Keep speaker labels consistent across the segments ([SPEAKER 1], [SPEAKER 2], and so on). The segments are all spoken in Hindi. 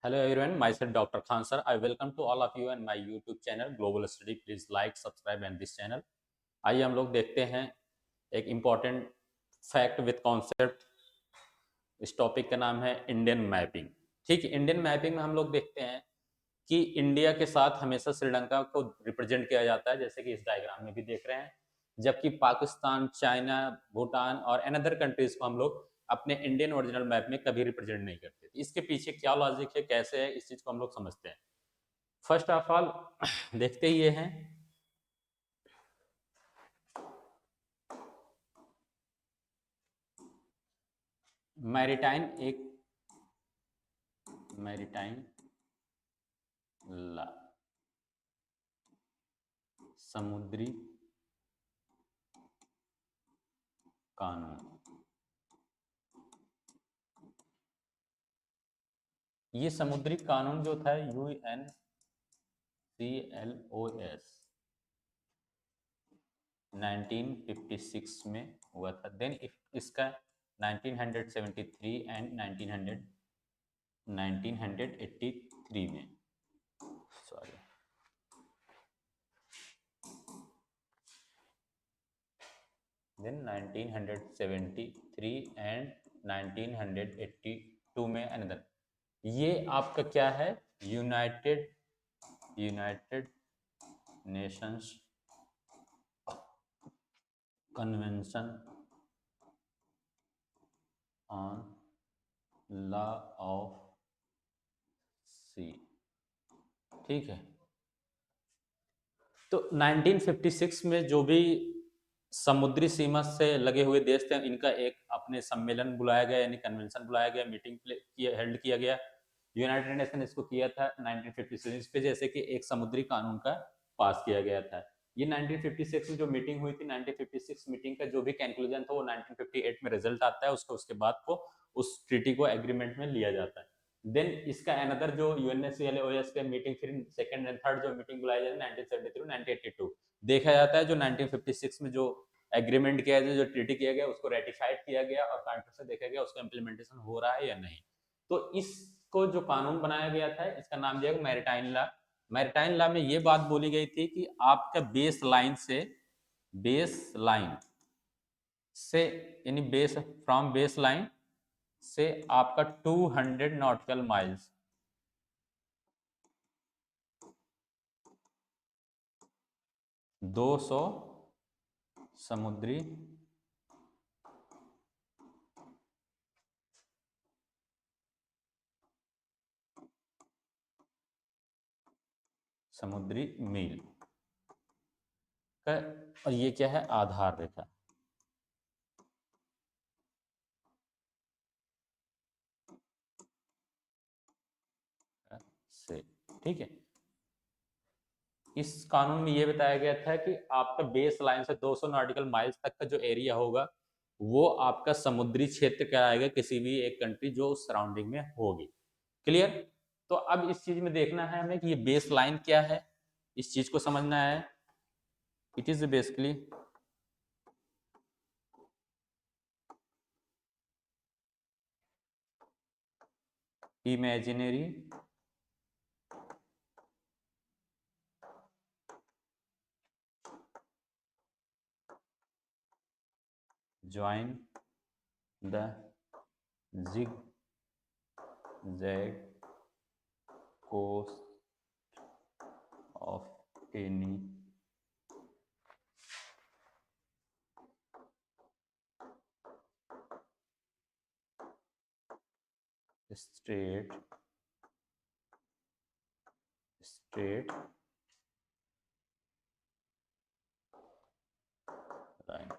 [SPEAKER 1] Hello everyone, myself Dr. Khan sir. I welcome to all of you and my YouTube channel Global Study. Please like, subscribe and this channel. आइए हम लोग देखते हैं एक इम्पॉर्टेंट फैक्ट विद कॉन्सेप्ट। इस टॉपिक का नाम है इंडियन मैपिंग। ठीक है, इंडियन मैपिंग में हम लोग देखते हैं कि इंडिया के साथ हमेशा श्रीलंका को रिप्रेजेंट किया जाता है, जैसे कि इस डायग्राम में भी देख रहे हैं। जबकि पाकिस्तान, चाइना, भूटान और अनदर कंट्रीज को हम लोग अपने इंडियन ओरिजिनल मैप में कभी रिप्रेजेंट नहीं करते। इसके पीछे क्या लॉजिक है, कैसे है, इस चीज को हम लोग समझते हैं। फर्स्ट ऑफ ऑल देखते ही ये हैं, मैरिटाइम एक मैरिटाइम ला समुद्री कानून। ये समुद्री कानून जो था UNCLOS 1956 में हुआ था। देन इसका 1973 एंड 1983 में, सॉरी, देन 1973 एंड 1982 में अनदर। ये आपका क्या है, United United Nations Convention on law of sea. ठीक है, तो 1956 में जो भी समुद्री सीमा से लगे हुए देश थे, इनका एक अपने सम्मेलन बुलाया गया, यानी कन्वेंशन बुलाया गया, मीटिंग हेल्ड किया गया। यूनाइटेड नेशन इसको किया था 1956 इस पे, जैसे कि एक समुद्री कानून का पास किया गया था। ये 1956 में जो मीटिंग हुई थी, 1956 मीटिंग का जो भी कंक्लूजन था वो 1958 में रिजल्ट आता है, उसके बाद को उस ट्रीटी को एग्रीमेंट में लिया जाता है। देन इसका अनदर जो यूएनएससीएलओएस के मीटिंग, फिर सेकंड एंड थर्ड जो मीटिंग बुलाई जाती है 1973 1982, देखा जाता है जो 1956 में जो एग्रीमेंट किया गया, जो ट्रीटी किया गया, उसको रेटिफाइड किया गया और कंट्री से देखा गया उसका इम्प्लीमेंटेशन हो रहा है या नहीं। तो इसको जो कानून बनाया गया था, इसका नाम दिया गया मैरिटाइम लॉ। मैरिटाइम लॉ में ये बात बोली गई थी कि आपका बेस लाइन से यानी बेस लाइन से आपका 200 नॉटिकल माइल्स 200 समुद्री समुद्री मील का, और ये क्या है, आधार रेखा से। ठीक है, इस कानून में ये बताया गया था कि आपका बेस लाइन से 200 नॉटिकल माइल्स तक का जो एरिया होगा वो आपका समुद्री क्षेत्र कहलाएगा, किसी भी एक कंट्री जो उस सराउंडिंग में होगी। क्लियर? तो अब इस चीज में देखना है हमें कि ये बेस लाइन क्या है, इस चीज को समझना है। It is basically imaginary join the zigzag course of any straight line।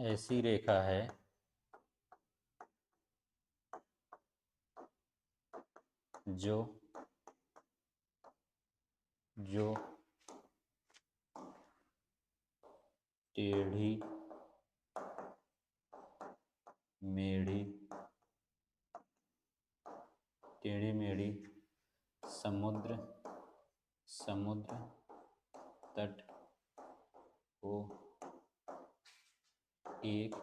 [SPEAKER 1] ऐसी रेखा है जो जो टेढ़ी मेढ़ी टेढ़ी मेढ़ी समुद्र समुद्र तट को एक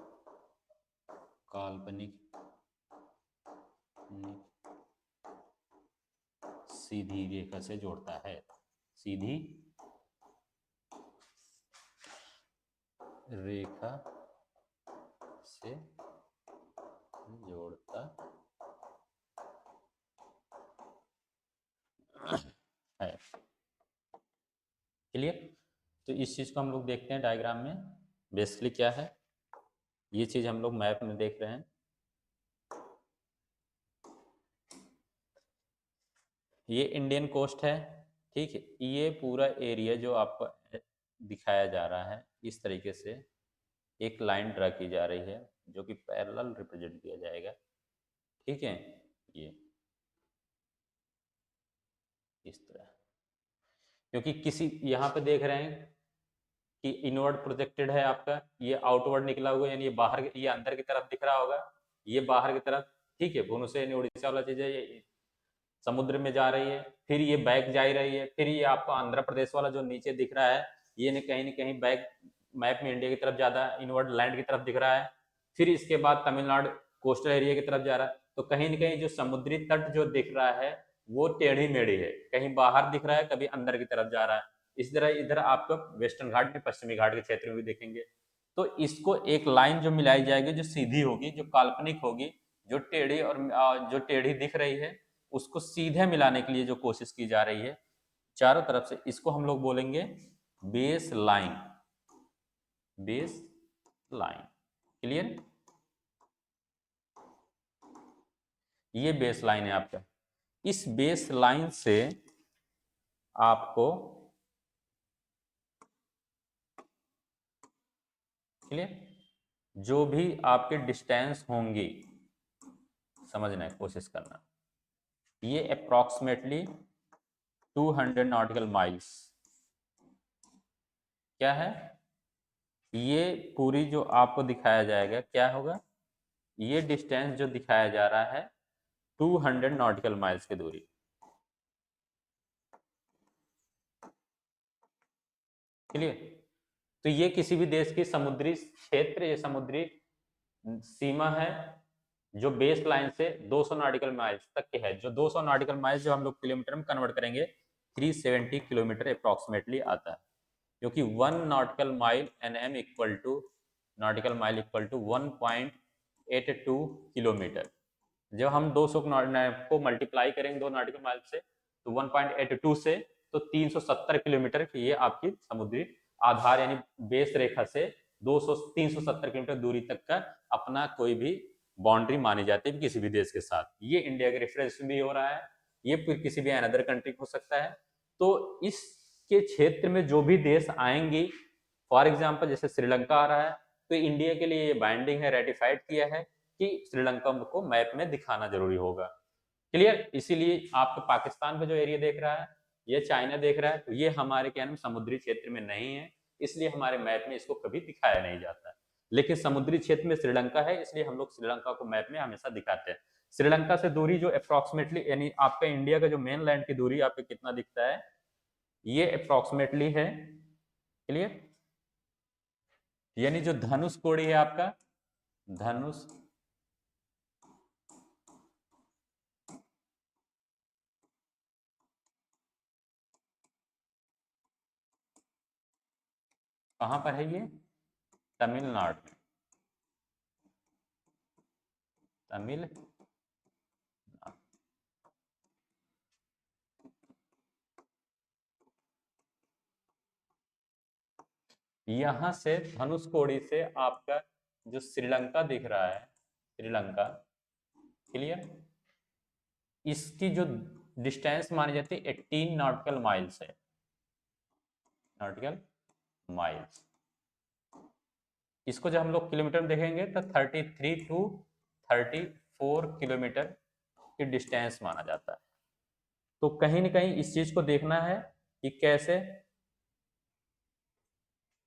[SPEAKER 1] काल्पनिक सीधी रेखा से जोड़ता है, सीधी रेखा से जोड़ता है। क्लियर? तो इस चीज को हम लोग देखते हैं डायग्राम में बेसिकली क्या है। ये चीज हम लोग मैप में देख रहे हैं। ये इंडियन कोस्ट है, ठीक है। ये पूरा एरिया जो आपको दिखाया जा रहा है, इस तरीके से एक लाइन ड्रा की जा रही है जो कि पैरेलल रिप्रेजेंट किया जाएगा, ठीक है। ये इस तरह, क्योंकि किसी यहाँ पे देख रहे हैं कि इनवर्ड प्रोजेक्टेड है आपका, ये आउटवर्ड निकला हुआ है, यानी ये बाहर, ये अंदर की तरफ दिख रहा होगा, ये बाहर की तरफ, ठीक है। भुवनेश्वर उड़ीसा वाला चीज है, ये समुद्र में जा रही है, फिर ये बैक जा रही है, फिर ये आपको आंध्र प्रदेश वाला जो नीचे दिख रहा है, ये न कहीं बैक मैप में इंडिया की तरफ ज्यादा इनवर्ड लैंड की तरफ दिख रहा है। फिर इसके बाद तमिलनाडु कोस्टल एरिया की तरफ जा रहा है। तो कहीं न कहीं जो समुद्री तट जो दिख रहा है वो टेढ़ी मेढ़ी है, कहीं बाहर दिख रहा है, कभी अंदर की तरफ जा रहा है। इस तरह इधर आपको वेस्टर्न घाट में, पश्चिमी घाट के क्षेत्र में भी देखेंगे। तो इसको एक लाइन जो मिलाई जाएगी, जो सीधी होगी, जो काल्पनिक होगी, जो टेढ़ी और जो टेढ़ी दिख रही है, उसको सीधे मिलाने के लिए जो कोशिश की जा रही है चारों तरफ से, इसको हम लोग बोलेंगे base line. Base line, clear? ये बेस लाइन है आपका। इस बेस लाइन से आपको, क्लियर, जो भी आपके डिस्टेंस होंगी समझने की कोशिश करना। ये अप्रोक्सीमेटली 200 नॉटिकल माइल्स क्या है, ये पूरी जो आपको दिखाया जाएगा क्या होगा, ये डिस्टेंस जो दिखाया जा रहा है 200 नॉटिकल माइल्स की दूरी, क्लियर? तो ये किसी भी देश की समुद्री क्षेत्र या समुद्री सीमा है जो बेस लाइन से 200 नॉटिकल माइल्स तक के है। जो 200 नॉटिकल माइल्स जो हम लोग किलोमीटर में कन्वर्ट करेंगे 370 किलोमीटर अप्रोक्सीमेटली आता है, क्योंकि 1 nautical mile NM equal to, nautical mile equal to 1.82 kilometre. जब हम 200 को मल्टीप्लाई करेंगे 2 नॉटिकल माइल से, तो 1.82 से तो 370 किलोमीटर की ये आपकी समुद्री आधार यानी बेस रेखा से 370 किलोमीटर दूरी तक का अपना कोई भी बाउंड्री मानी जाती है किसी भी देश के साथ। ये इंडिया के रेफरेंस में भी हो रहा है, ये फिर किसी भी अनदर कंट्री हो सकता है। तो इसके क्षेत्र में जो भी देश आएंगी, फॉर एग्जाम्पल जैसे श्रीलंका आ रहा है, तो इंडिया के लिए ये बाइंडिंग है, रेटिफाइड किया है कि श्रीलंका को मैप में दिखाना जरूरी होगा, क्लियर? इसीलिए आपको पाकिस्तान का जो एरिया देख रहा है, ये चाइना देख रहा है, तो ये हमारे क्या नाम समुद्री क्षेत्र में नहीं है, इसलिए हमारे मैप में इसको कभी दिखाया नहीं जाता है। लेकिन समुद्री क्षेत्र में श्रीलंका है, इसलिए हम लोग श्रीलंका को मैप में हमेशा दिखाते हैं। श्रीलंका से दूरी जो अप्रोक्सीमेटली, यानी आपका इंडिया का जो मेन लैंड की दूरी आपको कितना दिखता है, ये अप्रोक्सीमेटली है, क्लियर? यानी जो धनुष कोड़ी है आपका, धनुष कहां पर है, ये तमिलनाडु में, तमिल यहां से धनुष कोड़ी से आपका जो श्रीलंका दिख रहा है, श्रीलंका, क्लियर, इसकी जो डिस्टेंस मानी जाती है 18 नॉटिकल माइल्स है, नॉटिकल माइल्स। इसको जब हम लोग किलोमीटर में देखेंगे तो 33 टू 34 किलोमीटर की डिस्टेंस माना जाता है। तो कहीं ना कहीं इस चीज को देखना है कि कैसे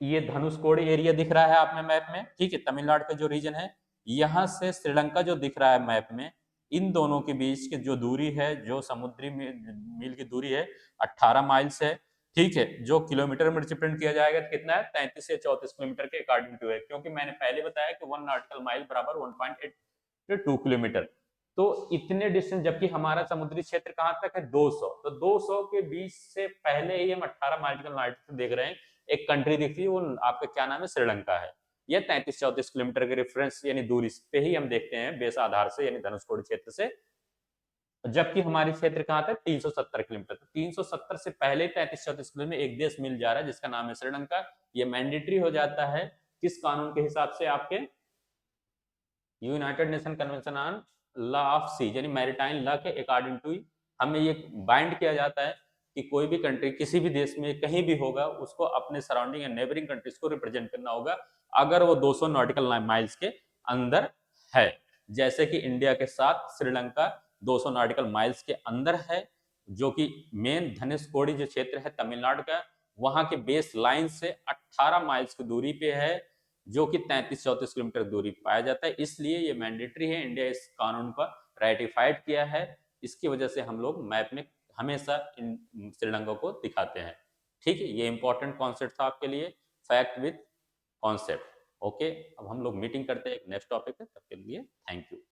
[SPEAKER 1] ये धनुषकोडी एरिया दिख रहा है आप में मैप में, ठीक है, तमिलनाडु का जो रीजन है, यहां से श्रीलंका जो दिख रहा है मैप में, इन दोनों के बीच की जो दूरी है, जो समुद्री मील की दूरी है 18 माइल्स है, ठीक है, जो किलोमीटर में रिप्रेजेंट किया जाएगा तो कितना है 33 या 34 किलोमीटर के अकॉर्डिंग टू है, क्योंकि मैंने पहले बताया कि 1 नॉटिकल माइल बराबर 1.82 किलोमीटर। तो इतने डिस्टेंस, जबकि हमारा समुद्री क्षेत्र कहां तक है 200, तो 200 के बीच से पहले ही हम 18 नॉटिकल माइल देख रहे हैं। एक कंट्री दिखती है, वो आपका क्या नाम है, श्रीलंका है। यह 33-34 किलोमीटर के रेफरेंस यानी दूरी पे ही हम देखते हैं बेस आधार से, यानी धनुषकोडी क्षेत्र से, जबकि हमारी क्षेत्र कहां था 370 किलोमीटर। तो 370 से पहले 33-34 किलोमीटर में एक देश मिल जा रहा है जिसका नाम है श्रीलंका। ये मैंडेटरी हो जाता है किस कानून के हिसाब से, आपके United Nation Convention on law of sea, यानी मैरिटाइम लॉ के अकॉर्डिंग टू हमें ये बाइंड किया जाता है कि कोई भी कंट्री किसी भी देश में कहीं भी होगा, उसको अपने सराउंडिंग या नेबरिंग कंट्रीज को रिप्रेजेंट करना होगा अगर वो 200 नॉटिकल माइल्स के अंदर है। जैसे कि इंडिया के साथ श्रीलंका 200 नॉटिकल माइल्स के अंदर है, जो कि मेन धनुषकोडी जो क्षेत्र है तमिलनाडु का, वहां के बेस लाइन से 18 माइल्स की दूरी पे है, जो कि 33-34 किलोमीटर दूरी पाया जाता है। इसलिए ये मैंडेटरी है, इंडिया इस कानून पर राइटिफाइड किया है। इसकी वजह से हम लोग मैप में हमेशा इन श्रीलंका को दिखाते हैं। ठीक है, ये इंपॉर्टेंट कॉन्सेप्ट था आपके लिए, फैक्ट विद कॉन्सेप्ट। ओके, अब हम लोग मीटिंग करते हैं एक नेक्स्ट टॉपिक है, तब के लिए थैंक यू।